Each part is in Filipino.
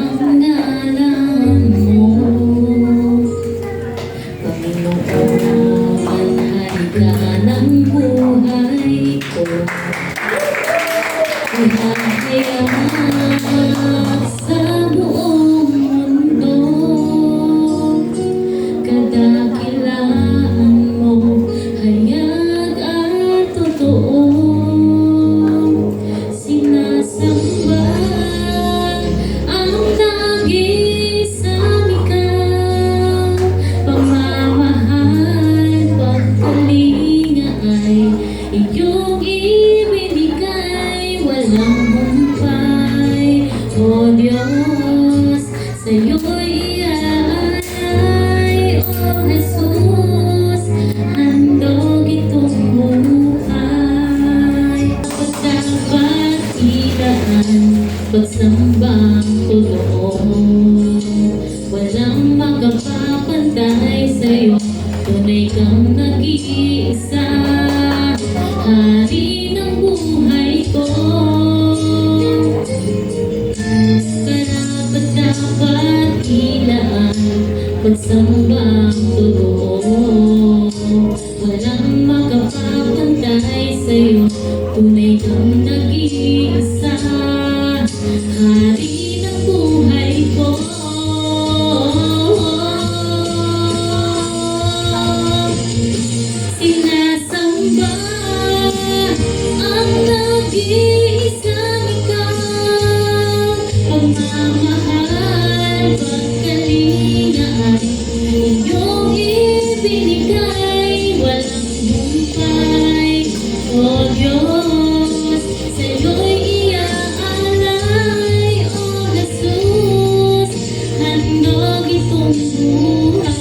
ang ngalan mo, Panginoon, halika ng buhay ko. Ihahayag sa buong mundo, kadakilaan mo, hayag at totoo. Sinasamba ang nag-iisang ikaw, pagmamahal, pagkalinga ay iyong ibinigay, walang humpay. O Diyos, sa'yo'y iaalay. O Jesus, handog itong buhay. Dapat idaan, pagsambang totoo, walang makapapantay sa'yo, tunay kang nag-iisa, hari ng buhay ko. Karapat dapat ilaan, pagsambang totoo, walang makapapantay sa'yo, tunay kang nag-iisa, hari ng buhay ko. Sinasamba ang nag-iisang ikaw, pagmamahal, pagkalinga ay iyong ibinigay, walang humpay. O Diyos, sa'yo'y iaalay. O Jesus, handog itong buhay.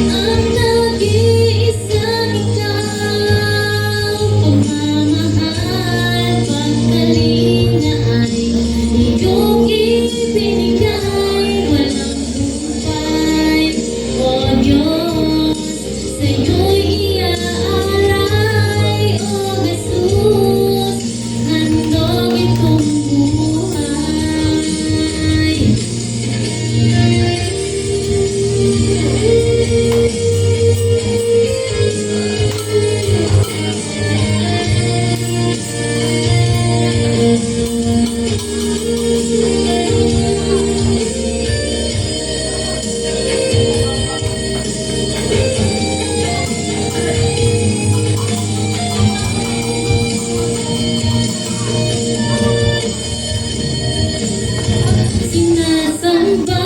Ang nag-iisang ikaw, pagmamahal, pagkalinga ay iyong ibinigay, walang humpay. O Diyos, sa'yo'y iaalay. O Jesus, handog itong buhay. Sinasamba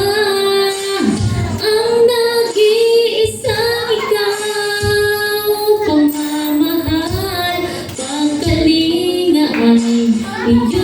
ang nag-iisang ikaw, pagmamahal, pagkalinga ay iyong